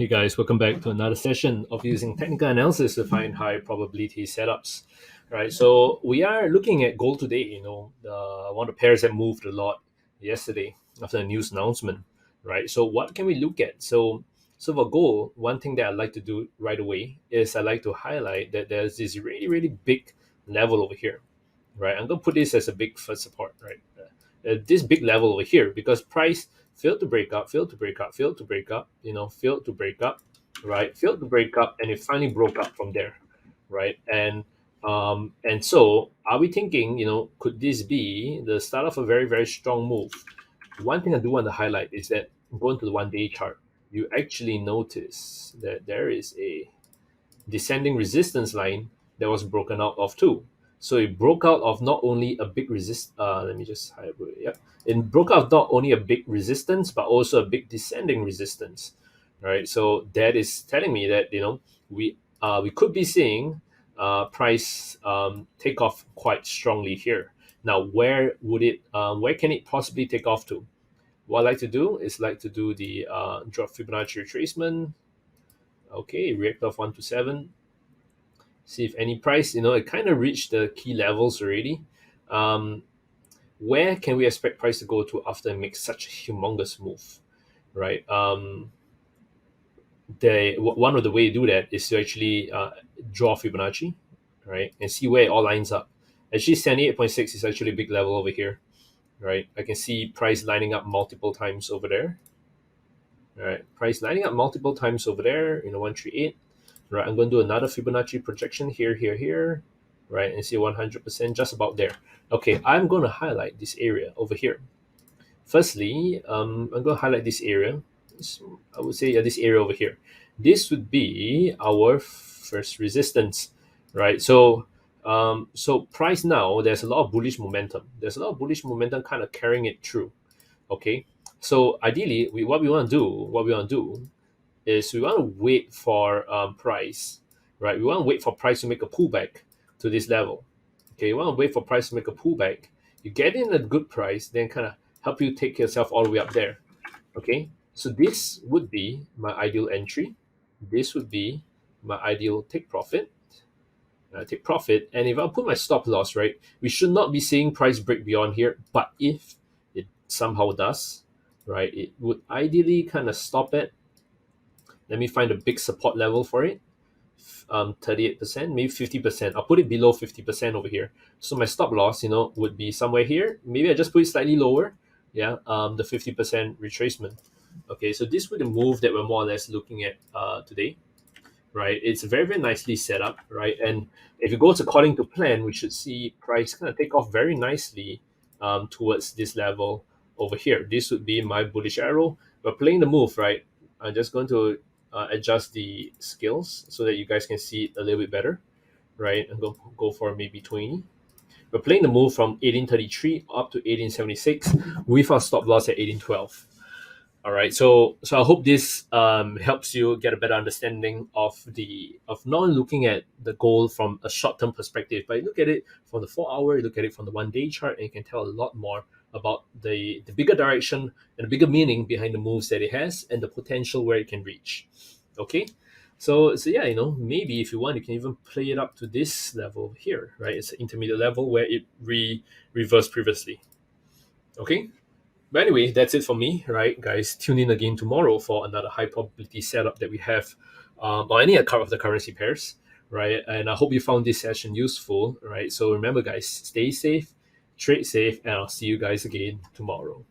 Hey guys, welcome back to another session of using technical analysis to find high probability setups. Right, so we are looking at gold today. One of the pairs that moved a lot yesterday after the news announcement. Right, so what can we look at? So for gold, one thing that I like to do right away is I like to highlight that there's this really really big level over here. Right, I'm gonna put this as a big first support. Right, this big level over here because price failed to break up, failed to break up, failed to break up, failed to break up, right? Failed to break up, and it finally broke up from there, right? And so are we thinking, could this be the start of a very very strong move? One thing I do want to highlight is that going to the 1 day chart, you actually notice that there is a descending resistance line that was broken out of too. So it broke out of not only a big resist. Let me just highlight it. Yep. It broke out of not only a big resistance but also a big descending resistance, right? So that is telling me that we could be seeing price take off quite strongly here. Now, where would it? Where can it possibly take off to? What I like to do is like to do the drop Fibonacci retracement. Okay, react off 1 to 7, see if any price, it kind of reached the key levels already. um, where can we expect price to go to after it makes such a humongous move, right? One of the way to do that is to actually draw Fibonacci, right, and see where it all lines up. Actually 78.6 is actually a big level over here, right? I can see price lining up multiple times over there. All right, price lining up multiple times over there, 138. Right, I'm going to do another Fibonacci projection here, here, here, right, and see 100% just about there. Okay, I'm going to highlight this area over here. Firstly, I'm going to highlight this area. I would say this area over here. This would be our first resistance, right? So price now, there's a lot of bullish momentum. There's a lot of bullish momentum kind of carrying it through. Okay, so ideally, what we want to do is we want to wait for price, right? We want to wait for price to make a pullback to this level. Okay, you want to wait for price to make a pullback. You get in a good price, then kind of help you take yourself all the way up there. Okay, so this would be my ideal entry. This would be my ideal take profit. Take profit, and if I put my stop loss, right, we should not be seeing price break beyond here. But if it somehow does, right, it would ideally kind of stop at, let me find a big support level for it. 38%, maybe 50%. I'll put it below 50% over here. So my stop loss, would be somewhere here. Maybe I just put it slightly lower. Yeah, the 50% retracement. Okay, so this would be the move that we're more or less looking at today, right? It's very, very nicely set up, right? And if it goes according to plan, we should see price kind of take off very nicely towards this level over here. This would be my bullish arrow. We're playing the move, right? I'm just going to adjust the scales so that you guys can see it a little bit better, right? I'm going to go for maybe 20. We're playing the move from 1833 up to 1876 with our stop loss at 1812. All right, so I hope this helps you get a better understanding of not looking at the goal from a short term perspective, but you look at it from the 4 hour, you look at it from the 1 day chart, and you can tell a lot more about the bigger direction and the bigger meaning behind the moves that it has and the potential where it can reach. Okay, so yeah, maybe if you want, you can even play it up to this level here, right? It's an intermediate level where it reversed previously. Okay. But anyway, that's it for me, right, guys? Tune in again tomorrow for another high probability setup that we have on any of the currency pairs, right? And I hope you found this session useful, right? So remember, guys, stay safe, trade safe, and I'll see you guys again tomorrow.